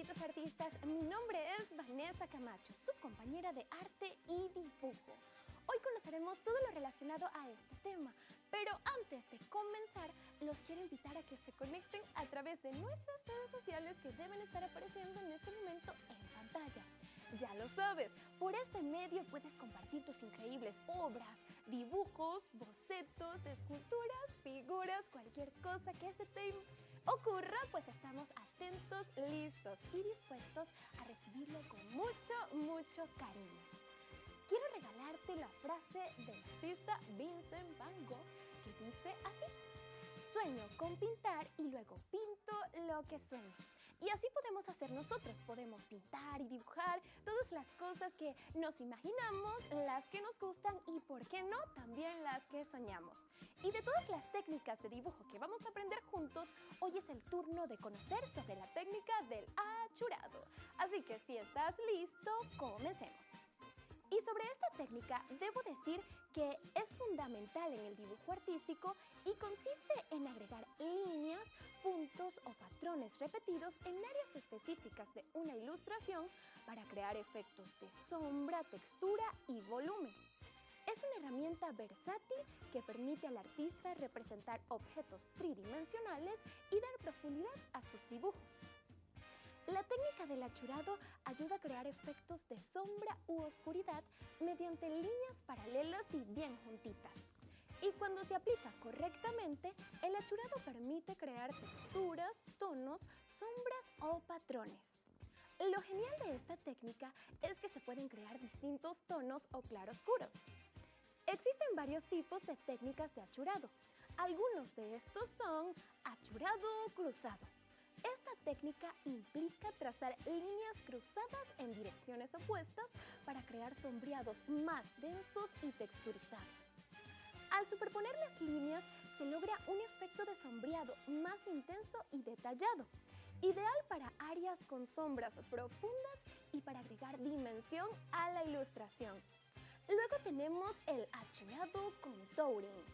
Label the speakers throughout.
Speaker 1: amiguitos artistas, mi nombre es Vanessa Camacho, su compañera de arte y dibujo. Hoy conoceremos todo lo relacionado a este tema, pero antes de comenzar, los quiero invitar a que se conecten a través de nuestras redes sociales que deben estar apareciendo en este momento en pantalla. Ya lo sabes, por este medio puedes compartir tus increíbles obras, dibujos, bocetos, esculturas, figuras, cualquier cosa que se te ocurra, pues estamos atentos, listos y dispuestos a recibirlo con mucho cariño. Quiero regalarte la frase del artista Vincent Van Gogh que dice así: sueño con pintar y luego pinto lo que sueño. Y así podemos hacer nosotros, podemos pintar y dibujar todas las cosas que nos imaginamos, las que nos gustan y, ¿por qué no?, también las que soñamos. Y de todas las técnicas de dibujo que vamos a aprender juntos, hoy es el turno de conocer sobre la técnica del achurado. Así que si estás listo, comencemos. Y sobre esta técnica debo decir que es fundamental en el dibujo artístico y consiste en agregar líneas, puntos o patrones repetidos en áreas específicas de una ilustración para crear efectos de sombra, textura y volumen. Es una herramienta versátil que permite al artista representar objetos tridimensionales y dar profundidad a sus dibujos. La técnica del achurado ayuda a crear efectos de sombra u oscuridad mediante líneas paralelas y bien juntitas. Y cuando se aplica correctamente, el achurado permite crear texturas, tonos, sombras o patrones. Lo genial de esta técnica es que se pueden crear distintos tonos o claroscuros. Existen varios tipos de técnicas de achurado. Algunos de estos son achurado cruzado. Esta técnica implica trazar líneas cruzadas en direcciones opuestas para crear sombreados más densos y texturizados. Al superponer las líneas, se logra un efecto de sombreado más intenso y detallado, ideal para áreas con sombras profundas y para agregar dimensión a la ilustración. Luego tenemos el achurado contouring.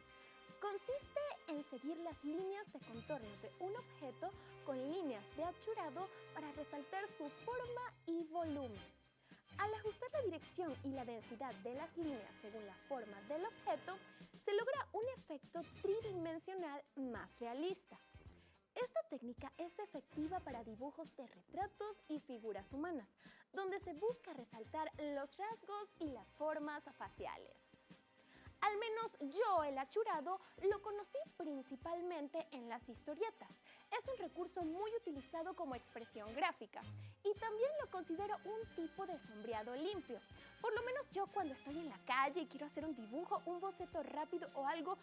Speaker 1: Consiste en seguir las líneas de contorno de un objeto con líneas de achurado para resaltar su forma y volumen. Al ajustar la dirección y la densidad de las líneas según la forma del objeto, se logra un efecto tridimensional más realista. Esta técnica es efectiva para dibujos de retratos y figuras humanas, donde se busca resaltar los rasgos y las formas faciales. Al menos yo el achurado lo conocí principalmente en las historietas. Es un recurso muy utilizado como expresión gráfica y también lo considero un tipo de sombreado limpio. Por lo menos yo cuando estoy en la calle y quiero hacer un dibujo, un boceto rápido o algo,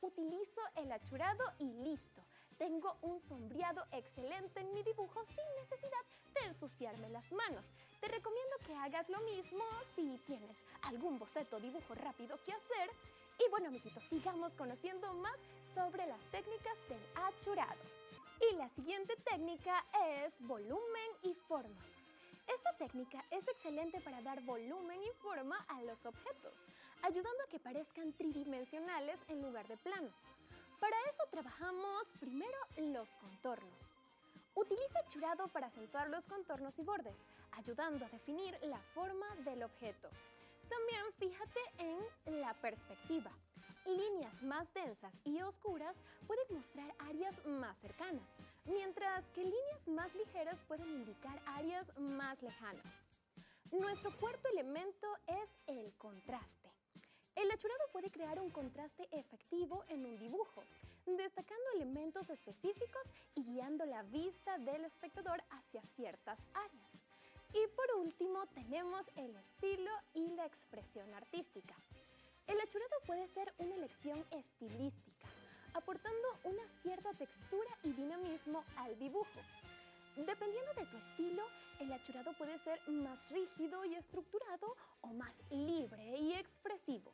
Speaker 1: utilizo el achurado y listo. Tengo un sombreado excelente en mi dibujo sin necesidad de ensuciarme las manos. Te recomiendo que hagas lo mismo si tienes algún boceto o dibujo rápido que hacer. Y bueno, amiguitos, sigamos conociendo más sobre las técnicas del achurado. Y la siguiente técnica es volumen y forma. Esta técnica es excelente para dar volumen y forma a los objetos, ayudando a que parezcan tridimensionales en lugar de planos. Para eso trabajamos primero los contornos. Utiliza achurado para acentuar los contornos y bordes, ayudando a definir la forma del objeto. También fíjate en la perspectiva. Líneas más densas y oscuras pueden mostrar áreas más cercanas, mientras que líneas más ligeras pueden indicar áreas más lejanas. Nuestro cuarto elemento es el contraste. El achurado puede crear un contraste efectivo en un dibujo, destacando elementos específicos y guiando la vista del espectador hacia ciertas áreas. Y por último tenemos el estilo y la expresión artística. El achurado puede ser una elección estilística, aportando una cierta textura y dinamismo al dibujo. Dependiendo de tu estilo, el achurado puede ser más rígido y estructurado o más libre y expresivo.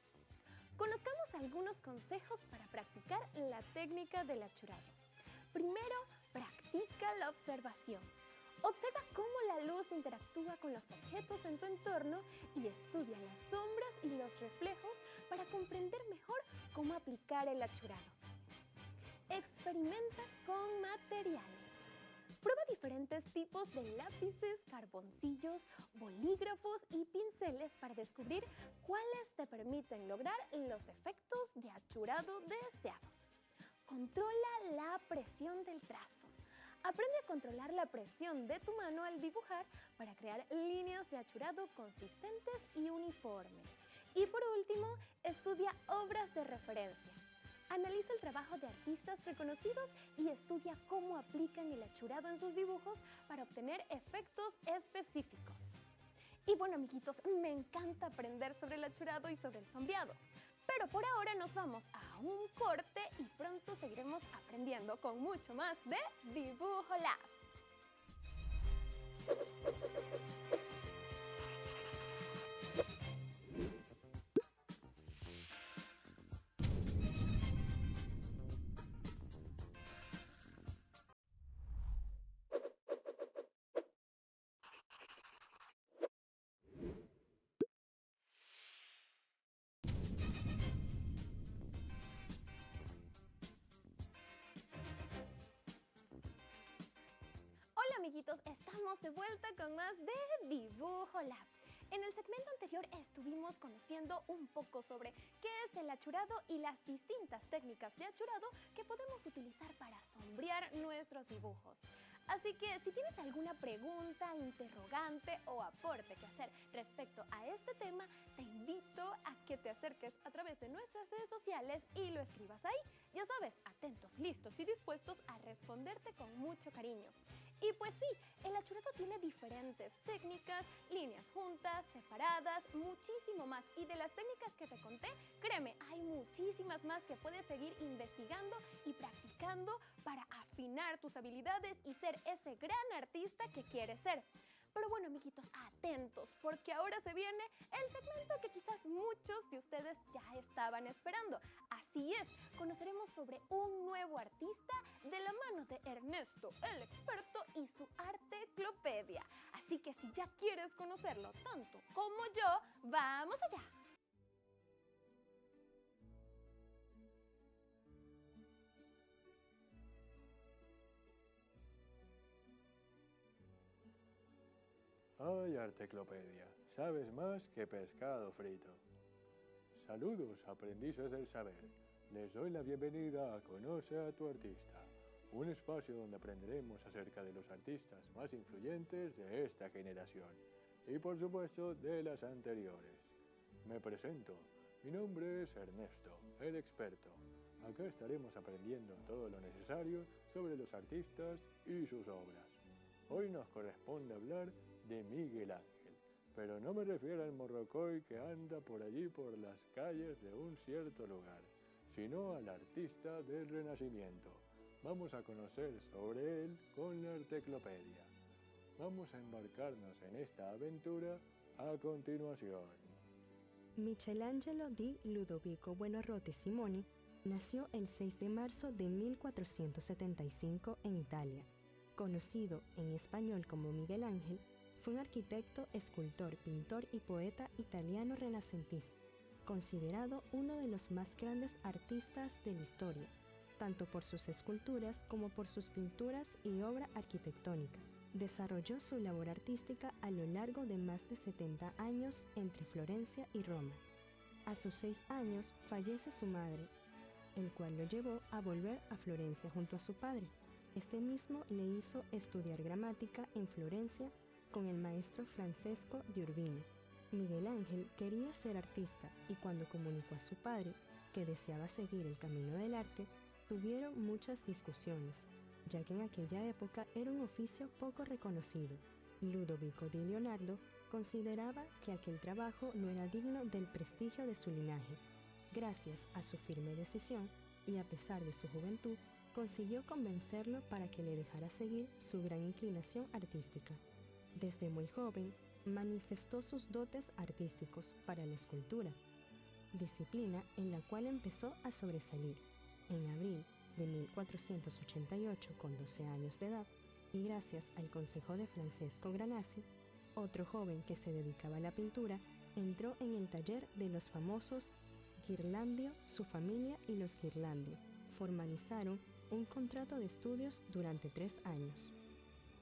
Speaker 1: Conozcamos algunos consejos para practicar la técnica del achurado. Primero, practica la observación. Observa cómo la luz interactúa con los objetos en tu entorno y estudia las sombras y los reflejos para comprender mejor cómo aplicar el achurado. Experimenta con materiales. Prueba diferentes tipos de lápices, carboncillos, bolígrafos y pinceles para descubrir cuáles te permiten lograr los efectos de achurado deseados. Controla la presión del trazo. Aprende a controlar la presión de tu mano al dibujar para crear líneas de achurado consistentes y uniformes. Y por último, estudia obras de referencia. Analiza el trabajo de artistas reconocidos y estudia cómo aplican el achurado en sus dibujos para obtener efectos específicos. Y bueno, amiguitos, me encanta aprender sobre el achurado y sobre el sombreado. Pero por ahora nos vamos a un corte y pronto seguiremos aprendiendo con mucho más de Dibujo Lab. Hola amiguitos, estamos de vuelta con más de Dibujo Lab. En el segmento anterior estuvimos conociendo un poco sobre qué es el achurado y las distintas técnicas de achurado que podemos utilizar para sombrear nuestros dibujos. Así que si tienes alguna pregunta, interrogante o aporte que hacer respecto a este tema, te invito a que te acerques a través de nuestras redes sociales y lo escribas ahí. Ya sabes, atentos, listos y dispuestos a responderte con mucho cariño. Y pues sí, el achurado tiene diferentes técnicas, líneas juntas, separadas, muchísimo más. Y de las técnicas que te conté, créeme, hay muchísimas más que puedes seguir investigando y practicando para afinar tus habilidades y ser ese gran artista que quieres ser. Pero bueno, amiguitos, atentos, porque ahora se viene el segmento que quizás muchos de ustedes ya estaban esperando. Así es, conoceremos sobre un nuevo artista de la mano de Ernesto, el experto, y su Arteclopedia. Así que si ya quieres conocerlo tanto como yo, ¡vamos allá!
Speaker 2: Ay, Arteclopedia, sabes más que pescado frito. Saludos, aprendices del saber. Les doy la bienvenida a Conoce a tu artista, un espacio donde aprenderemos acerca de los artistas más influyentes de esta generación y por supuesto de las anteriores. Me presento, mi nombre es Ernesto, el experto. Acá estaremos aprendiendo todo lo necesario sobre los artistas y sus obras. Hoy nos corresponde hablar de Miguel Ángel, pero no me refiero al morrocoy que anda por allí por las calles de un cierto lugar, sino al artista del Renacimiento. Vamos a conocer sobre él con la Arteclopedia. Vamos a embarcarnos en esta aventura a continuación.
Speaker 3: Michelangelo di Ludovico Buonarroti Simoni nació el 6 de marzo de 1475 en Italia. Conocido en español como Miguel Ángel, fue un arquitecto, escultor, pintor y poeta italiano renacentista, considerado uno de los más grandes artistas de la historia, tanto por sus esculturas como por sus pinturas y obra arquitectónica. Desarrolló su labor artística a lo largo de más de 70 años entre Florencia y Roma. A sus 6 años fallece su madre, el cual lo llevó a volver a Florencia junto a su padre. Este mismo le hizo estudiar gramática en Florencia con el maestro Francesco de Urbino. Miguel Ángel quería ser artista y cuando comunicó a su padre que deseaba seguir el camino del arte, tuvieron muchas discusiones, ya que en aquella época era un oficio poco reconocido. Ludovico di Leonardo consideraba que aquel trabajo no era digno del prestigio de su linaje. Gracias a su firme decisión y a pesar de su juventud, consiguió convencerlo para que le dejara seguir su gran inclinación artística. Desde muy joven, manifestó sus dotes artísticos para la escultura, disciplina en la cual empezó a sobresalir. En abril de 1488, con 12 años de edad, y gracias al consejo de Francesco Granacci, otro joven que se dedicaba a la pintura, entró en el taller de los famosos Ghirlandaio, su familia y los Ghirlandaio. Formalizaron un contrato de estudios durante 3 años.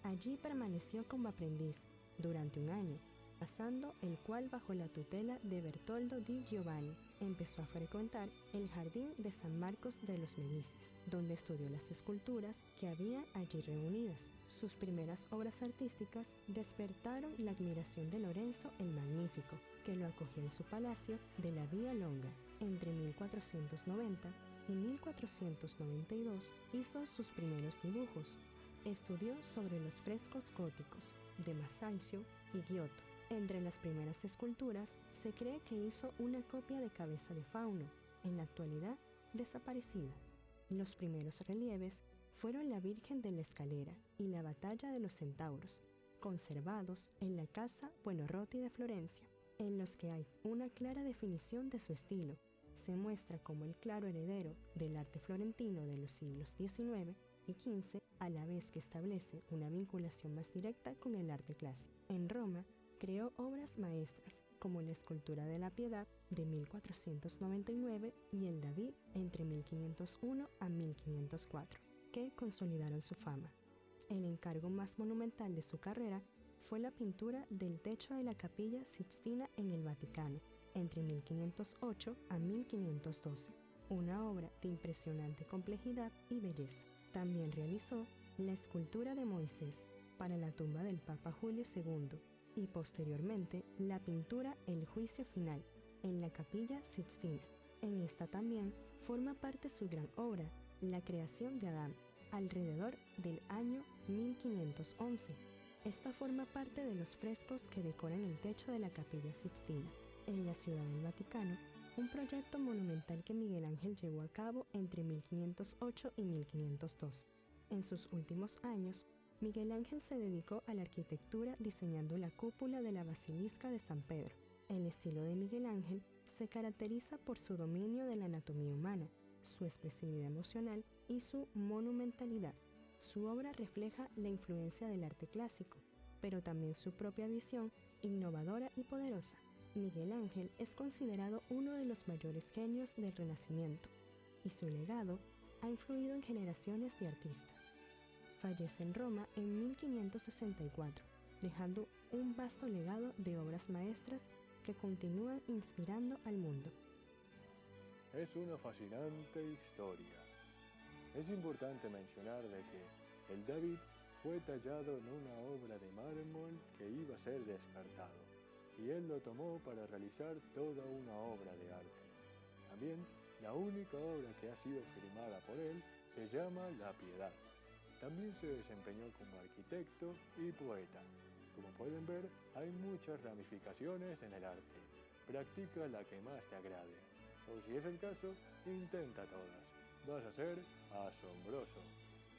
Speaker 3: Allí permaneció como aprendiz durante un año, pasando el cual bajo la tutela de Bertoldo di Giovanni. Empezó a frecuentar el jardín de San Marcos de los Medicis, donde estudió las esculturas que había allí reunidas. Sus primeras obras artísticas despertaron la admiración de Lorenzo el Magnífico, que lo acogió en su palacio de la Vía Longa. Entre 1490 y 1492 hizo sus primeros dibujos. Estudió sobre los frescos góticos de Masaccio y Giotto. Entre las primeras esculturas se cree que hizo una copia de cabeza de fauno, en la actualidad desaparecida. Los primeros relieves fueron la Virgen de la Escalera y la Batalla de los Centauros, conservados en la Casa Buonarroti de Florencia, en los que hay una clara definición de su estilo. Se muestra como el claro heredero del arte florentino de los siglos XIX y XV, a la vez que establece una vinculación más directa con el arte clásico. En Roma, creó obras maestras como la escultura de la Piedad de 1499 y el David entre 1501 a 1504, que consolidaron su fama. El encargo más monumental de su carrera fue la pintura del techo de la Capilla Sixtina en el Vaticano, entre 1508 a 1512, una obra de impresionante complejidad y belleza. También realizó la escultura de Moisés para la tumba del Papa Julio II y posteriormente la pintura El Juicio Final en la Capilla Sixtina. En esta también forma parte su gran obra, La Creación de Adán, alrededor del año 1511. Esta forma parte de los frescos que decoran el techo de la Capilla Sixtina, en la Ciudad del Vaticano, un proyecto monumental que Miguel Ángel llevó a cabo entre 1508 y 1512. En sus últimos años, Miguel Ángel se dedicó a la arquitectura diseñando la cúpula de la Basilisca de San Pedro. El estilo de Miguel Ángel se caracteriza por su dominio de la anatomía humana, su expresividad emocional y su monumentalidad. Su obra refleja la influencia del arte clásico, pero también su propia visión innovadora y poderosa. Miguel Ángel es considerado uno de los mayores genios del Renacimiento, y su legado ha influido en generaciones de artistas. Fallece en Roma en 1564, dejando un vasto legado de obras maestras que continúan inspirando al mundo.
Speaker 2: Es una fascinante historia. Es importante mencionar de que el David fue tallado en una obra de mármol que iba a ser descartado, y él lo tomó para realizar toda una obra de arte. También, la única obra que ha sido firmada por él se llama La Piedad. También se desempeñó como arquitecto y poeta. Como pueden ver, hay muchas ramificaciones en el arte. Practica la que más te agrade. O si es el caso, intenta todas. Vas a ser asombroso.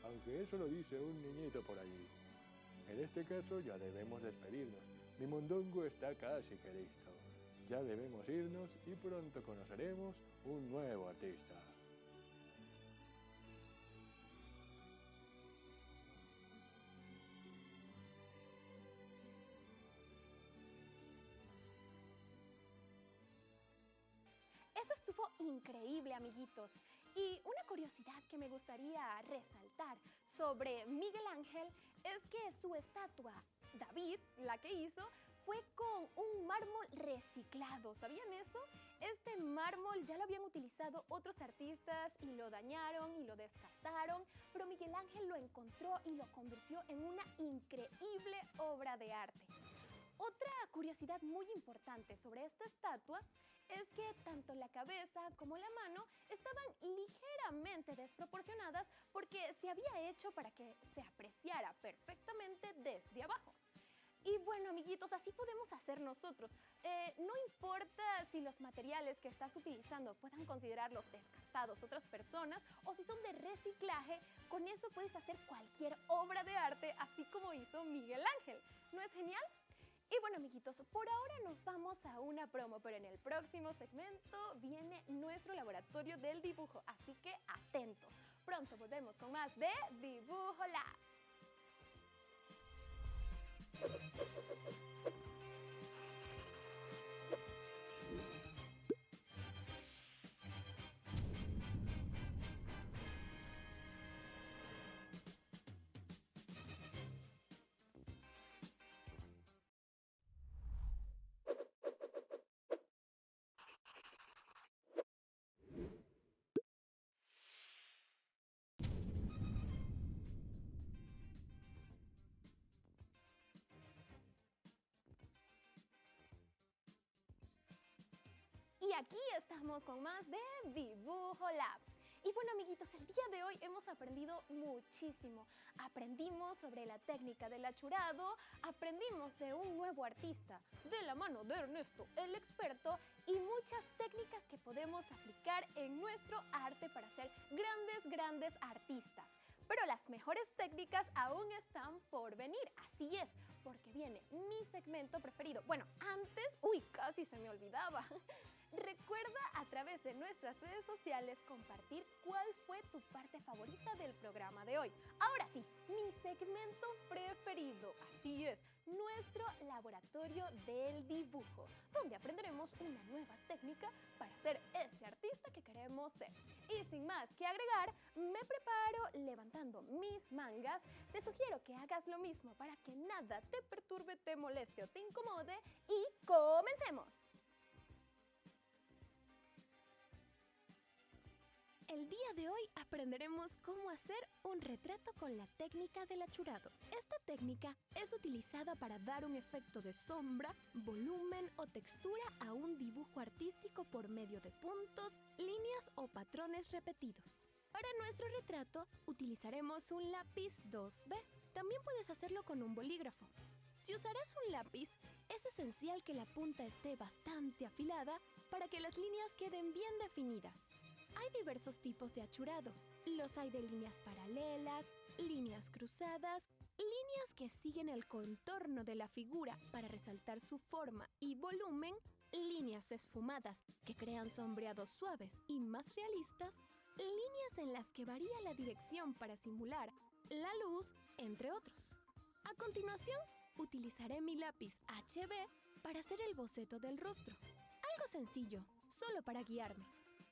Speaker 2: Aunque eso lo dice un niñito por allí. En este caso ya debemos despedirnos. Mi mondongo está casi que listo. Ya debemos irnos y pronto conoceremos un nuevo artista.
Speaker 1: Eso estuvo increíble, amiguitos. Y una curiosidad que me gustaría resaltar sobre Miguel Ángel es que su estatua, David, la que hizo, fue con un mármol reciclado. ¿Sabían eso? Este mármol ya lo habían utilizado otros artistas y lo dañaron y lo descartaron, pero Miguel Ángel lo encontró y lo convirtió en una increíble obra de arte. Otra curiosidad muy importante sobre esta estatua es que tanto la cabeza como la mano estaban ligeramente desproporcionadas porque se había hecho para que se apreciara perfectamente desde abajo. Y bueno, amiguitos, así podemos hacer nosotros. No importa si los materiales que estás utilizando puedan considerarlos descartados otras personas o si son de reciclaje, con eso puedes hacer cualquier obra de arte, así como hizo Miguel Ángel. ¿No es genial? Y bueno, amiguitos, por ahora nos vamos a una promo, pero en el próximo segmento viene nuestro laboratorio del dibujo, así que atentos. Pronto volvemos con más de Dibujo Lab. aquí estamos con más de Dibujo Lab. Y bueno, amiguitos, el día de hoy hemos aprendido muchísimo. Aprendimos sobre la técnica del achurado, aprendimos de un nuevo artista, de la mano de Ernesto, el experto, y muchas técnicas que podemos aplicar en nuestro arte para ser grandes artistas. Pero las mejores técnicas aún están por venir, así es, porque viene mi segmento preferido. Bueno, antes, casi se me olvidaba. Recuerda a través de nuestras redes sociales compartir cuál fue tu parte favorita del programa de hoy. Ahora sí, mi segmento preferido, así es, nuestro laboratorio del dibujo, donde aprenderemos una nueva técnica para ser ese artista que queremos ser. Y sin más que agregar, me preparo levantando mis mangas. Te sugiero que hagas lo mismo para que nada te perturbe, te moleste o te incomode y ¡comencemos! El día de hoy aprenderemos cómo hacer un retrato con la técnica del achurado. Esta técnica es utilizada para dar un efecto de sombra, volumen o textura a un dibujo artístico por medio de puntos, líneas o patrones repetidos. Para nuestro retrato utilizaremos un lápiz 2B. También puedes hacerlo con un bolígrafo. Si usarás un lápiz, es esencial que la punta esté bastante afilada para que las líneas queden bien definidas. Hay diversos tipos de achurado. Los hay de líneas paralelas, líneas cruzadas, líneas que siguen el contorno de la figura para resaltar su forma y volumen, líneas esfumadas que crean sombreados suaves y más realistas, líneas en las que varía la dirección para simular la luz, entre otros. A continuación, utilizaré mi lápiz HB para hacer el boceto del rostro. Algo sencillo, solo para guiarme.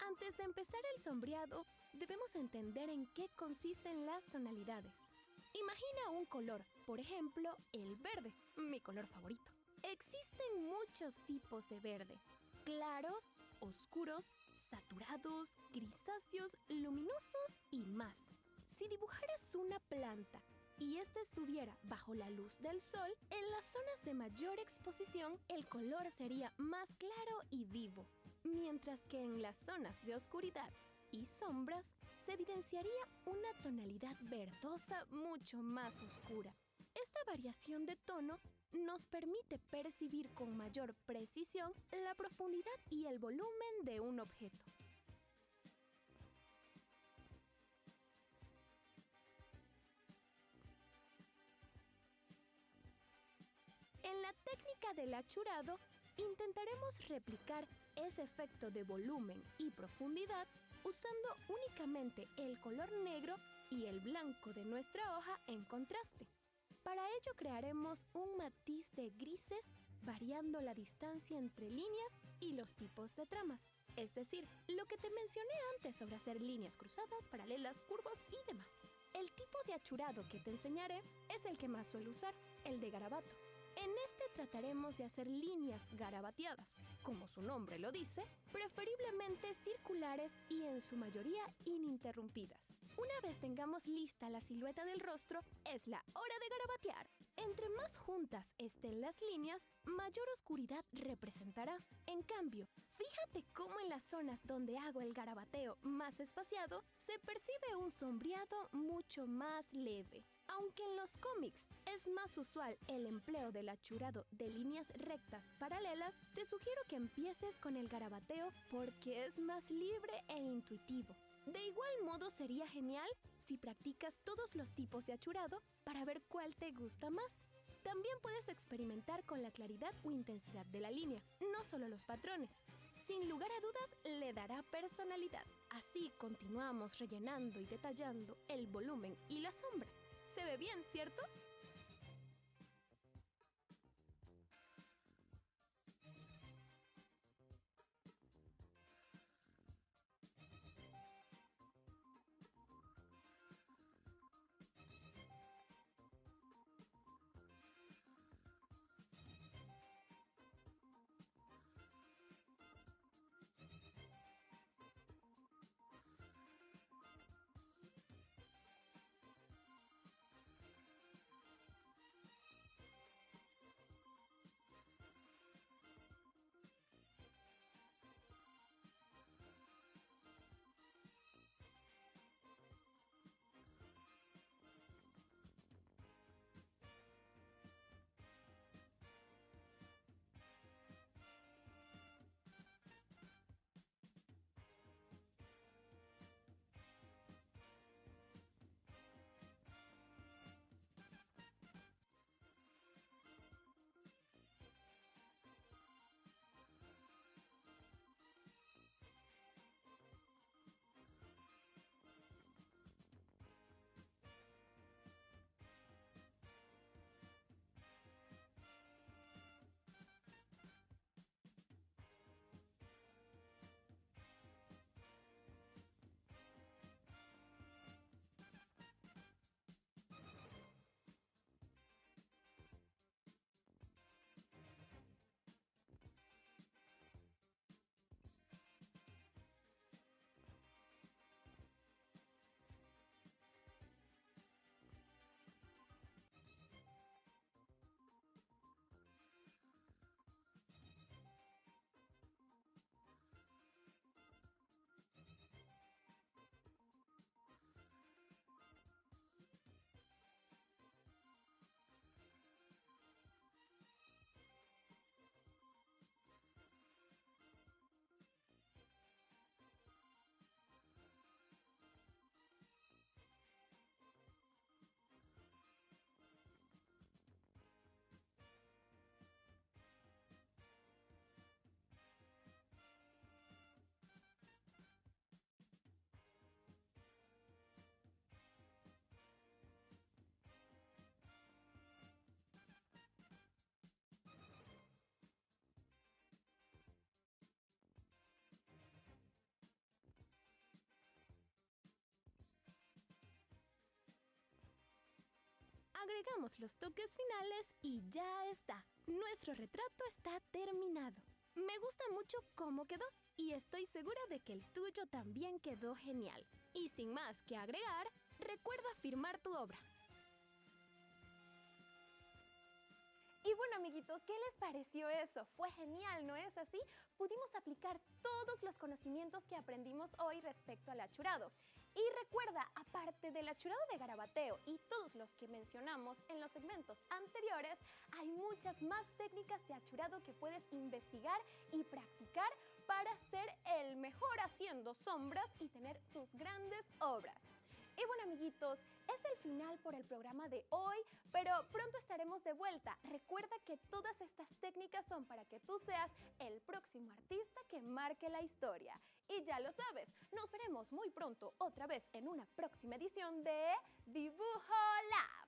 Speaker 1: Antes de empezar el sombreado, debemos entender en qué consisten las tonalidades. Imagina un color, por ejemplo, el verde, mi color favorito. Existen muchos tipos de verde: claros, oscuros, saturados, grisáceos, luminosos y más. Si dibujaras una planta y esta estuviera bajo la luz del sol, en las zonas de mayor exposición el color sería más claro y vivo, mientras que en las zonas de oscuridad y sombras se evidenciaría una tonalidad verdosa mucho más oscura. Esta variación de tono nos permite percibir con mayor precisión la profundidad y el volumen de un objeto. En la técnica del achurado, intentaremos replicar ese efecto de volumen y profundidad usando únicamente el color negro y el blanco de nuestra hoja en contraste. Para ello crearemos un matiz de grises variando la distancia entre líneas y los tipos de tramas, es decir, lo que te mencioné antes sobre hacer líneas cruzadas, paralelas, curvos y demás. El tipo de achurado que te enseñaré es el que más suelo usar, el de garabato. En este trataremos de hacer líneas garabateadas, como su nombre lo dice, preferiblemente circulares y en su mayoría ininterrumpidas. Una vez tengamos lista la silueta del rostro, es la hora de garabatear. Entre más juntas estén las líneas, mayor oscuridad representará. En cambio, fíjate cómo en las zonas donde hago el garabateo más espaciado, se percibe un sombreado mucho más leve. Aunque en los cómics es más usual el empleo del achurado de líneas rectas paralelas, te sugiero que empieces con el garabateo porque es más libre e intuitivo. De igual modo sería genial si practicas todos los tipos de achurado para ver cuál te gusta más. También puedes experimentar con la claridad o intensidad de la línea, no solo los patrones. Sin lugar a dudas, le dará personalidad. Así continuamos rellenando y detallando el volumen y la sombra. Se ve bien, ¿cierto? agregamos los toques finales y ya está. Nuestro retrato está terminado. Me gusta mucho cómo quedó y estoy segura de que el tuyo también quedó genial. Y sin más que agregar, recuerda firmar tu obra. Y bueno, amiguitos, ¿qué les pareció eso? Fue genial, ¿no es así? Pudimos aplicar todos los conocimientos que aprendimos hoy respecto al achurado. Y recuerda, aparte del achurado de garabateo y todos los que mencionamos en los segmentos anteriores, hay muchas más técnicas de achurado que puedes investigar y practicar para ser el mejor haciendo sombras y tener tus grandes obras. Y bueno, amiguitos, es el final por el programa de hoy, pero pronto estaremos de vuelta. Recuerda que todas estas técnicas son para que tú seas el próximo artista que marque la historia. Y ya lo sabes, nos veremos muy pronto otra vez en una próxima edición de Dibujo Lab.